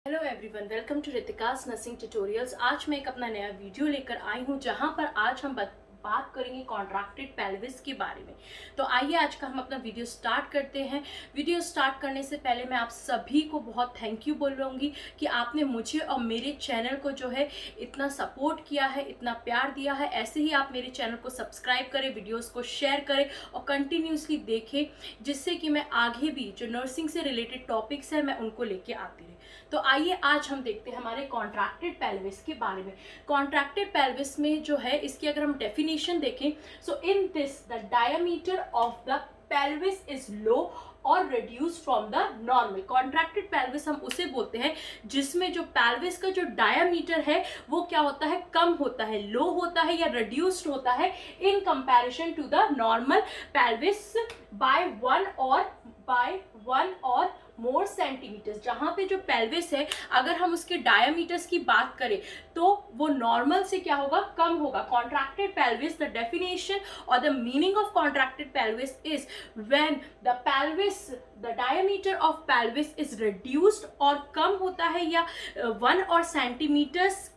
Hello everyone, welcome to Ritika's nursing tutorials. आज मैं एक अपना नया वीडियो लेकर आई हूँ जहाँ पर आज हम बात करेंगे कॉन्ट्रैक्टेड पेल्विस के बारे में। तो आइए आज का हम अपना वीडियो स्टार्ट करते हैं। वीडियो स्टार्ट करने से पहले मैं आप सभी को बहुत थैंक यू बोल रहूँगी कि आपने मुझे और मेरे चैनल को जो है इतना सपोर्ट किया है, इतना प्यार दिया है। ऐसे ही आप मेरे चैनल को सब्सक्राइब करें, वीडियोज़ को शेयर करें और कंटिन्यूसली देखें, जिससे कि मैं आगे भी जो नर्सिंग से रिलेटेड टॉपिक्स हैं मैं उनको लेके आती रही। तो आइए आज हम देखते हैं हमारे कॉन्ट्रैक्टेड पेल्विस के बारे में। कॉन्ट्रैक्टेड पेल्विस में जो है इसकी अगर हम डेफिनेशन देखें, so in this the diameter of the pelvis is low और reduce from the normal. Contracted pelvis हम उसे बोलते हैं जिसमें जो पेल्विस का जो डायमीटर है वो क्या होता है, कम होता है, लो होता है या रिड्यूस्ड होता है in comparison to the normal pelvis by one और मोर सेंटीमीटर्स। जहाँ पे जो पेल्विस है अगर हम उसके डायमीटर्स की बात करें तो वो नॉर्मल से क्या होगा, कम होगा। कॉन्ट्रैक्टेड पेल्विस, द डेफिनेशन और the meaning of contracted pelvis is when the diameter of pelvis is reduced और कम होता है या 1 और सेंटीमीटर्स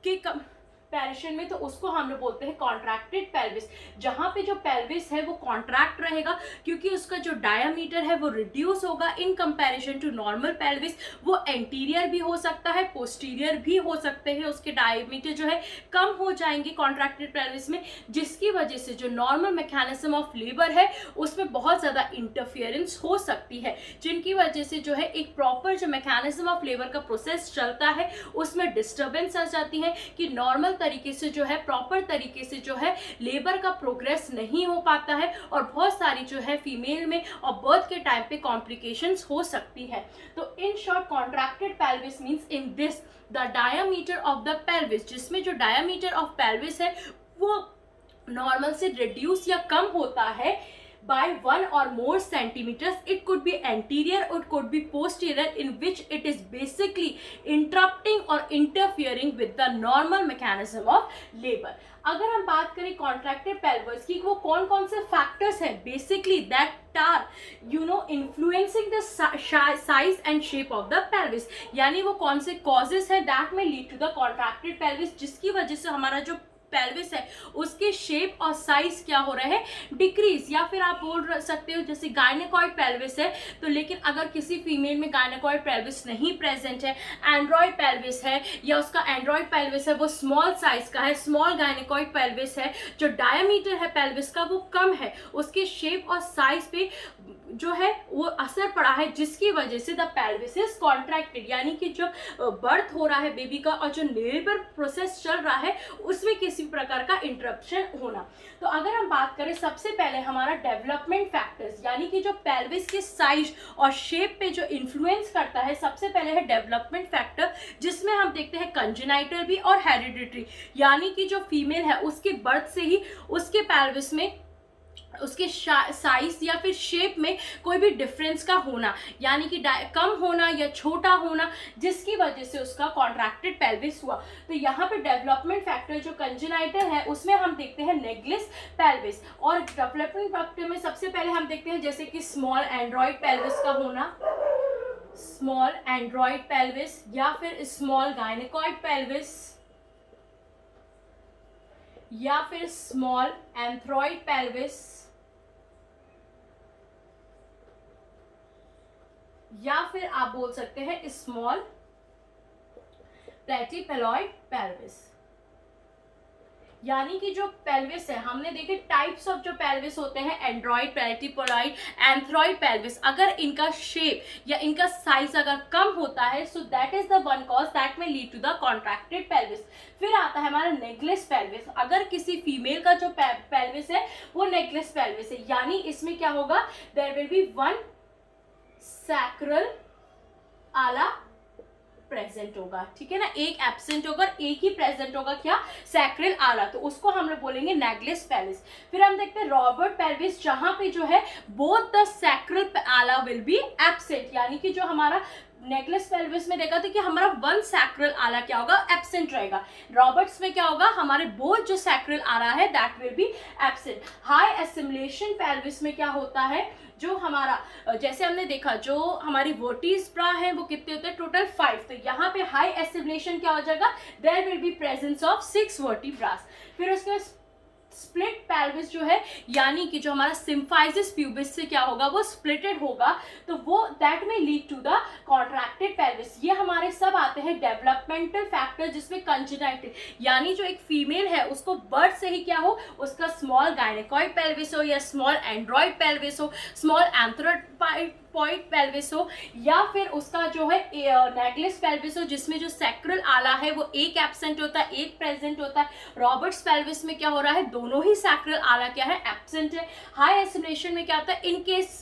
के कंपैरिजन में, तो उसको हम लोग बोलते हैं कॉन्ट्रैक्टेड पेल्विस। जहां पे जो पेल्विस है वो कॉन्ट्रैक्ट रहेगा क्योंकि उसका जो डायमीटर है वो रिड्यूस होगा in comparison to normal pelvis. वो एंटीरियर भी हो सकता है, पोस्टीरियर भी हो सकते हैं, उसके डायमीटर जो है कम हो जाएंगे कॉन्ट्रैक्टेड पेल्विस में, जिसकी वजह से जो नॉर्मल मैकेनिज्म ऑफ लेबर है उसमें बहुत ज़्यादा इंटरफियरेंस हो सकती है, जिनकी वजह से जो है एक प्रॉपर जो मैकेनिज्म ऑफ लेबर का प्रोसेस चलता है उसमें डिस्टर्बेंस आ जाती है कि नॉर्मल तरीके से जो है, प्रॉपर तरीके से जो है लेबर का प्रोग्रेस नहीं हो पाता है और बहुत सारी जो है फीमेल में और बर्थ के टाइम पे कॉम्प्लिकेशंस हो सकती है। तो in short contracted pelvis means in this the diameter of the pelvis, जिसमें जो डायमीटर ऑफ पेल्विस है वो नॉर्मल से रिड्यूस या कम होता है by 1 or more centimeters. It could be anterior or it could be posterior, in which it is basically interrupting or interfering with the normal mechanism of labor. अगर हम बात करें कॉन्ट्रैक्टेड पेल्विस की, वो कौन कौन से फैक्टर्स हैं basically that are influencing the size and shape of the pelvis, यानी वो कौन से कॉजेस है that may lead to the contracted pelvis, जिसकी वजह से हमारा जो पेल्विस है उसके शेप और साइज क्या हो रहे हैं, डिक्रीज। या फिर आप बोल सकते हो जैसे गायनेकॉइड पेल्विस है, तो लेकिन अगर किसी फीमेल में गायनेकॉइड पेल्विस नहीं प्रेजेंट है, एंड्रॉइड पेल्विस है या उसका एंड्रॉइड पेल्विस है वो स्मॉल साइज का है, स्मॉल गायनेकॉइड पेल्विस है, जो डायमीटर है पेल्विस का वो कम है, उसके शेप और साइज पे जो है वो असर पड़ा है, जिसकी वजह से द पेल्विस इज कॉन्ट्रैक्टेड, यानी कि जो बर्थ हो रहा है बेबी का और जो लेबर प्रोसेस चल रहा है उसमें किसी प्रकार का इंटरप्शन होना। तो अगर हम बात करें सबसे पहले हमारा डेवलपमेंट फैक्टर्स, यानी कि जो पेल्विस के साइज और शेप पे जो इन्फ्लुएंस करता है, सबसे पहले है डेवलपमेंट फैक्टर, जिसमें हम देखते हैं कंजेनाइटल भी और हेरिडिटरी, यानी कि जो फीमेल है उसके बर्थ से ही उसके पेल्विस में उसके साइज या फिर शेप में कोई भी डिफरेंस का होना, यानी कि कम होना या छोटा होना, जिसकी वजह से उसका कॉन्ट्रैक्टेड पेल्विस हुआ। तो यहाँ पे डेवलपमेंट फैक्टर जो कंजेनाइटल है उसमें हम देखते हैं नेग्लिस पेल्विस, और डेवलपमेंट फैक्टर में सबसे पहले हम देखते हैं जैसे कि स्मॉल एंड्रॉइड पेल्विस का होना, स्मॉल एंड्रॉइड पेल्विस या फिर स्मॉल गायनेकॉइड पेल्विस या फिर स्मॉल एंथ्रॉइड पेल्विस या फिर आप बोल सकते हैं स्मॉल प्लेटिपेलॉइड पेल्विस। यानी कि जो पेल्विस है, हमने देखे टाइप्स ऑफ जो पेल्विस होते हैं, एंड्रॉइड, प्लेटिपेलॉइड, एंथ्रॉइड पेल्विस। अगर इनका शेप या इनका साइज अगर कम होता है, so that is the one cause that may lead to the contracted pelvis. फिर आता है हमारा नेग्लिस पेल्विस। अगर किसी फीमेल का जो पेल्विस है वो नेग्लिस पेल्विस है, यानी इसमें क्या होगा, there will be one sacral ala present होगा, ठीक है ना, एक एब्सेंट होगा, एक ही प्रेजेंट होगा, क्या, सैक्रल आला, तो उसको हम लोग बोलेंगे नेग्लिस पेल्विस। फिर हम देखते हैं रॉबर्ट पेल्विस, जहां पे जो है बोथ द सैक्रल आला विल बी एब्सेंट, यानी कि जो हमारा नेकलेस पेल्विस में देखा था कि हमारा वन सैक्रल आला क्या होगा, एब्सेंट रहेगा। रॉबर्ट्स में क्या होगा, हमारे बोथ जो सैक्रल आला है that will be absent. High assimilation pelvis में क्या होता है, जो हमारा जैसे हमने देखा जो हमारी वर्टिब्रा है वो कितने होते हैं, टोटल 5। तो यहाँ पे हाई एसिमुलेशन क्या हो जाएगा, there will be presence of 6 vertebras. फिर उसके बाद स्प्लिट पेल्विस जो है, यानी कि जो हमारा सिम्फाइसिस प्यूबिस से क्या होगा, वो स्प्लिटेड होगा, तो वो that may lead to the contracted pelvis. ये हमारे सब आते हैं डेवलपमेंटल फैक्टर, जिसमें कंजेनाइटल यानी जो एक फीमेल है उसको बर्थ से ही क्या हो, उसका स्मॉल गायनेकॉइड पेल्विस हो या स्मॉल एंड्रॉइड पेल्विस हो, स्मॉल एंथ्रोपॉइड पेल्विस हो, या फिर उसका जो है नेकलेस पेल्विस हो जिसमें जो सैक्रल आला है वो एक एब्सेंट होता है एक प्रेजेंट होता है। रॉबर्ट्स पेल्विस में क्या हो रहा है, दोनों ही सैक्रल आला क्या है, एब्सेंट है। हाई एसिमुलेशन में क्या होता है, इन केस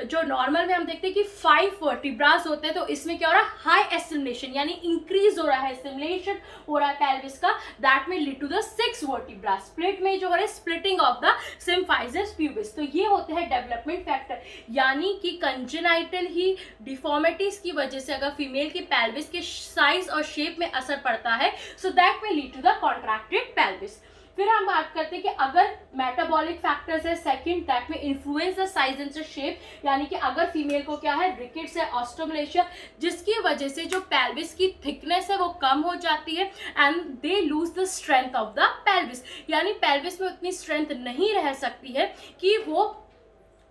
जो नॉर्मल में हम देखते हैं कि 5 वर्टिब्रास होते हैं, तो इसमें क्या हो रहा है, हाई एसिमुलेशन यानी इंक्रीज हो रहा है, एसिमुलेशन हो रहा है पेल्विस का, that may lead to the 6 vertebras. Split में जो हो रहा है, splitting of the symphysis pubis. तो ये होते हैं डेवलपमेंट फैक्टर, यानी कि कंजेनाइटल ही डिफॉर्मिटीज की वजह से अगर फीमेल की पेल्विस के साइज और शेप में असर पड़ता है, so that may lead to the contracted pelvis. फिर हम बात करते हैं कि अगर मेटाबॉलिक फैक्टर्स है second, that may influence the size and shape, यानी कि अगर फीमेल को क्या है, रिकेट्स है, ऑस्टोमलेशिया, जिसकी वजह से जो पेल्विस की थिकनेस है वो कम हो जाती है and they lose the strength of the pelvis, यानी पेल्विस में उतनी स्ट्रेंथ नहीं रह सकती है कि वो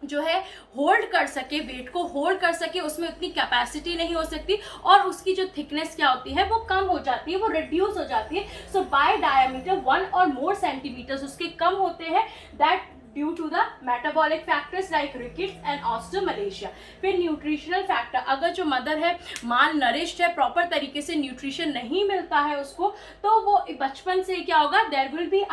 जो है होल्ड कर सके, वेट को होल्ड कर सके, उसमें उतनी कैपेसिटी नहीं हो सकती और उसकी जो थिकनेस क्या होती है वो कम हो जाती है, वो रिड्यूस हो जाती है। सो बाय डायमीटर 1 और मोर सेंटीमीटर्स उसके कम होते हैं, that due to the metabolic factors like rickets and osteomalacia। फिर न्यूट्रिशनल फैक्टर, अगर जो मदर है माल नरिश्ड है, प्रॉपर तरीके से न्यूट्रिशन नहीं मिलता है उसको, तो वो बचपन से क्या होगा, देयर विल बी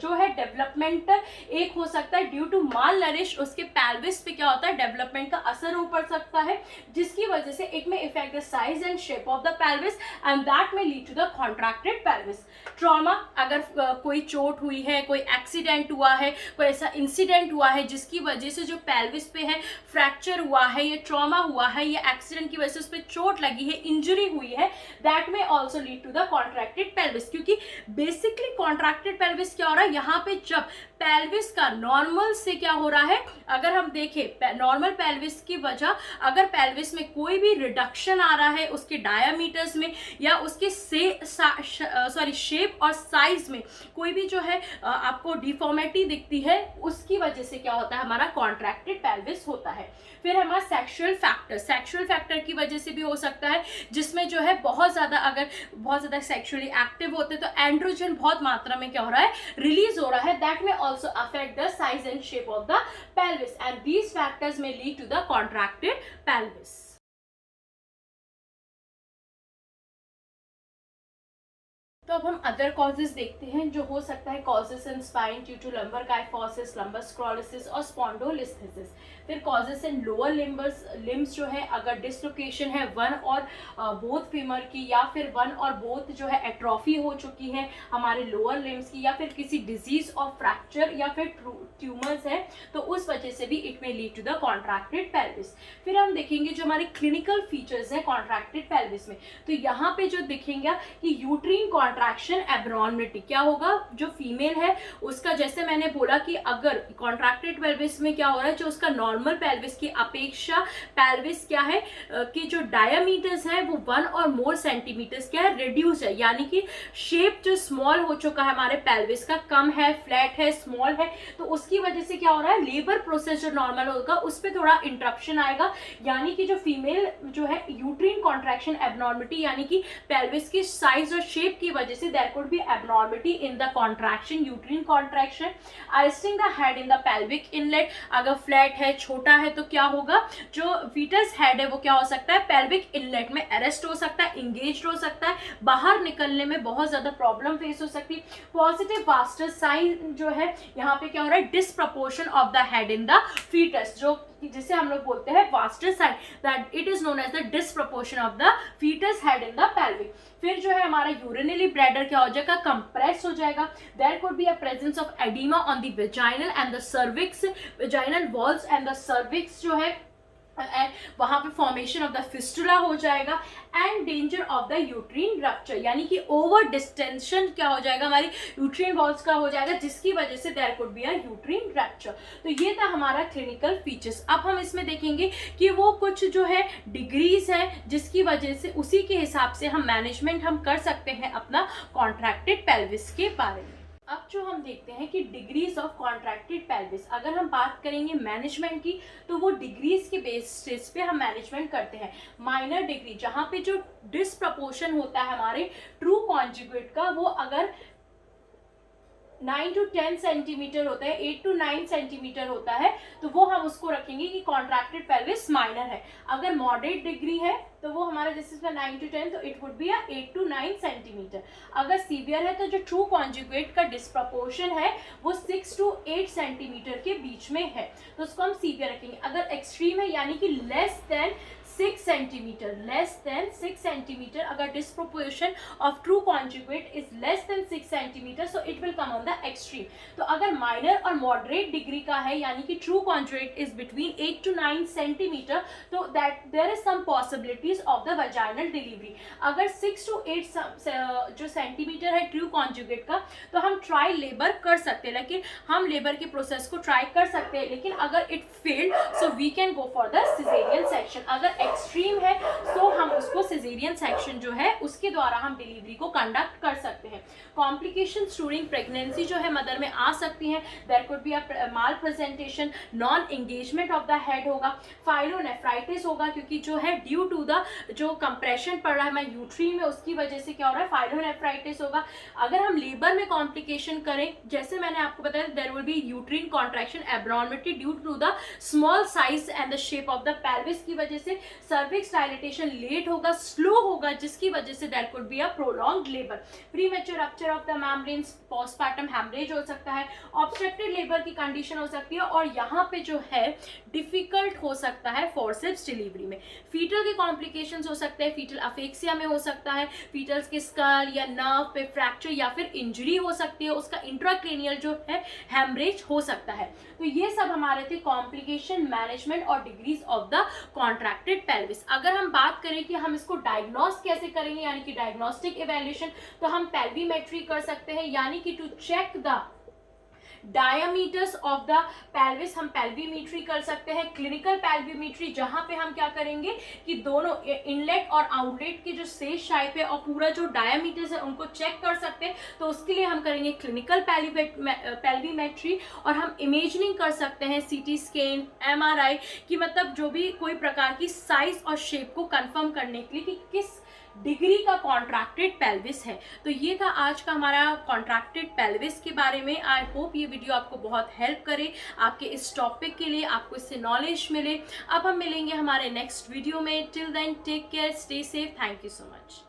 जो है डेवलपमेंटल, एक हो सकता है ड्यू टू माल नरिश, उसके पेल्विस पे क्या होता है, डेवलपमेंट का असर हो पड़ सकता है, जिसकी वजह से it may affect the size and shape of the pelvis and that may lead to the contracted pelvis. Trauma, अगर कोई चोट हुई है, कोई एक्सीडेंट हुआ है, कोई ऐसा इंसिडेंट हुआ है जिसकी वजह से जो पेल्विस पे है फ्रैक्चर हुआ है, ये ट्रॉमा हुआ है, ये एक्सीडेंट की वजह से उस पर चोट लगी है, इंजरी हुई है, that may also lead to the contracted pelvis. क्योंकि बेसिकली कॉन्ट्रैक्टेड पेल्विस क्या हो रहा है, यहाँ पे जब पेल्विस का नॉर्मल से क्या हो रहा है, अगर हम देखें नॉर्मल पेल्विस की वजह, अगर पेल्विस में कोई भी रिडक्शन आ रहा है उसके डायमीटर्स में या उसके शेप और साइज में कोई भी जो है आपको डिफॉर्मिटी दिखती है, उसकी वजह से क्या होता है, हमारा कॉन्ट्रैक्टेड पेल्विस होता है। फिर हमारा सेक्सुअल फैक्टर की वजह से भी हो सकता है, जिसमें जो है बहुत ज़्यादा सेक्सुअली एक्टिव होते हैं तो एंड्रोजन बहुत मात्रा में क्या हो रहा है, रिलीज हो रहा है, दैट में also affect the size and shape of the pelvis and these factors may lead to the contracted pelvis। तो अब हम अदर कॉजेज देखते हैं जो हो सकता है, causes in spine due to lumbar kyphosis, lumbar scoliosis और स्पॉन्डोलिस्थेसिस। फिर कॉजेज इन लोअर लिम्स जो है, अगर डिसलोकेशन है वन और बोथ फीमर की, या फिर वन और बोथ जो है एट्रोफी हो चुकी है हमारे लोअर लिम्स की, या फिर किसी डिजीज और फ्रैक्चर या फिर ट्यूमर्स है, तो उस वजह से भी it may lead to the contracted pelvis. फिर हम देखेंगे जो हमारे क्लिनिकल फीचर्स हैं कॉन्ट्रैक्टेड पेल्विस में, तो यहाँ पे जो दिखेंगे कि यूट्रीन कॉन्ट्रैक्शन एब्नॉर्मलिटी क्या होगा, जो फीमेल है उसका, जैसे मैंने बोला कि अगर कॉन्ट्रैक्टेड पेल्विस में क्या हो रहा है, जो उसका नॉर्मल पेल्विस की अपेक्षा पेल्विस क्या है कि जो डायमीटर्स है वो 1 और मोर सेंटीमीटर्स क्या है, रिड्यूस है, यानी कि शेप जो स्मॉल हो चुका है हमारे पेल्विस का, कम है, फ्लैट है, स्मॉल है, तो उसकी वजह से क्या हो रहा है, लेबर प्रोसेस जो नॉर्मल होगा उस पर थोड़ा इंटरप्शन आएगा, यानी कि जो फीमेल जो है यूट्रीन कॉन्ट्रैक्शन एब्नॉर्मलिटी, यानी कि पेल्विस की साइज और शेप की वजह से there could be abnormality in the contraction, uterine contraction. Arresting the head in the pelvic inlet, अगर फ्लैट है, छोटा है, तो क्या होगा, जो फीटस हेड है वो क्या हो सकता है, पेल्विक इनलेट में अरेस्ट हो सकता है, इंगेज हो सकता है, बाहर निकलने में बहुत ज्यादा प्रॉब्लम फेस हो सकती है। पॉजिटिव वास्टर साइन जो है, यहाँ पे क्या हो रहा है, disproportion of the head in the fetus, जो जिसे हम लोग बोलते हैं वास्टर sign, that it is known as the disproportion of the fetus head in the pelvic. फिर जो है हमारा यूरिनरी ब्लैडर क्या हो जाएगा, कंप्रेस हो जाएगा, there could be a presence of oedema on the vaginal and the cervix, vaginal walls and the cervix जो है वहां पे फॉर्मेशन ऑफ द फिस्टुला हो जाएगा and danger of the uterine rupture, यानी कि ओवर डिस्टेंशन क्या हो जाएगा, हमारी यूट्रीन वॉल्स का हो जाएगा, जिसकी वजह से there could be a uterine rupture. तो ये था हमारा क्लिनिकल फीचर्स। अब हम इसमें देखेंगे कि वो कुछ जो है डिग्रीज है जिसकी वजह से उसी के हिसाब से हम मैनेजमेंट हम कर सकते हैं अपना कॉन्ट्रैक्टेड पेल्विस के बारे में। अब जो हम देखते हैं कि डिग्रीज ऑफ कॉन्ट्रैक्टेड पेल्विस, अगर हम बात करेंगे मैनेजमेंट की तो वो डिग्रीज के बेसिस पे हम मैनेजमेंट करते हैं। माइनर डिग्री जहां पे जो डिसप्रपोर्शन होता है हमारे ट्रू कॉन्जुगेट का, वो अगर 9 to 10 सेंटीमीटर होता है, 8 to 9 सेंटीमीटर होता है, तो वो हम उसको रखेंगे कि कॉन्ट्रैक्टेड पेल्विस माइनर है। अगर मॉडरेट डिग्री है तो वो हमारा जैसे इसमें 9 to 10, तो it would be 8 to 9 centimetre. अगर सीवियर है तो जो ट्रू कॉन्जुगेट का डिस्प्रपोर्शन है वो 6 to 8 सेंटीमीटर के बीच में है, तो उसको हम सीवियर रखेंगे। अगर एक्सट्रीम है यानी कि less than 6 centimetre, less than 6 centimetre, अगर disproportion of true conjugate is less than 6 centimetre, so it will come on the extreme. तो अगर माइनर और मॉडरेट डिग्री का है यानी कि true conjugate is between 8 to 9 centimetre, तो that there is some possibilities of the vaginal delivery. अगर 6 to 8 जो सेंटीमीटर है ट्रू कॉन्जुगेट का, तो हम ट्राई लेबर कर सकते हैं, लेकिन हम लेबर के प्रोसेस को ट्राई कर सकते हैं, लेकिन अगर it failed so we can go for the caesarean section. अगर एक्सट्रीम है तो हम उसको सिजेरियन सेक्शन जो है उसके द्वारा हम डिलीवरी को कंडक्ट कर सकते हैं। कॉम्प्लिकेशंस ड्यूरिंग प्रेगनेंसी जो है मदर में आ सकती हैं। There could be a malpresentation, non engagement of the head होगा, फाइलोनेफ्राइटिस होगा, क्योंकि जो है ड्यू टू द जो कंप्रेशन पड़ रहा है हमारे यूट्रीन में उसकी वजह से क्या हो रहा है, फाइलोनेफ्राइटिस होगा। अगर हम लेबर में कॉम्प्लिकेशन करें, जैसे मैंने आपको बताया, there will be uterine contraction abnormality due to the small size and the shape of the pelvis की वजह से सर्विक्स डायलेटेशन लेट होगा, स्लो होगा, जिसकी वजह से there could be a prolonged labour. Premature rupture of the membranes, postpartum haemorrhage हो सकता है, ऑब्स्ट्रक्टेड लेबर की कंडीशन हो सकती है, और यहाँ पे जो है डिफिकल्ट हो सकता है फोर्सेप्स डिलीवरी में। फीटल के कॉम्प्लिकेशंस हो सकते हैं, फीटल अफेक्सिया में हो सकता है, फीटल्स के स्कल या नर्व पे फ्रैक्चर या फिर इंजरी हो सकती है, उसका इंट्राक्रेनियल जो है हेमरेज हो सकता है। तो ये सब हमारे थे कॉम्प्लिकेशन मैनेजमेंट और degrees of the contracted pelvis. अगर हम बात करें कि हम इसको डायग्नोस कैसे करेंगे, यानी कि डायग्नोस्टिक इवैल्यूएशन, तो हम पेल्विमेट्री कर सकते हैं, यानी कि to check the diameters of the pelvis हम पेल्विमेट्री कर सकते हैं। क्लिनिकल पेल्विमेट्री जहां पे हम क्या करेंगे कि दोनों इनलेट और आउटलेट के जो शेष शाइप है और पूरा जो डायमीटर्स है उनको चेक कर सकते हैं, तो उसके लिए हम करेंगे क्लिनिकल पेल्विमेट्री। और हम इमेजिंग कर सकते हैं, सीटी स्कैन, एमआरआई की, मतलब जो भी कोई प्रकार की साइज और शेप को कंफर्म करने के लिए कि किस डिग्री का कॉन्ट्रैक्टेड पेल्विस है। तो ये था आज का हमारा कॉन्ट्रैक्टेड पेल्विस के बारे में। आई होप ये वीडियो आपको बहुत हेल्प करे आपके इस टॉपिक के लिए, आपको इससे नॉलेज मिले। अब हम मिलेंगे हमारे नेक्स्ट वीडियो में। Till then take care, stay safe, thank you so much.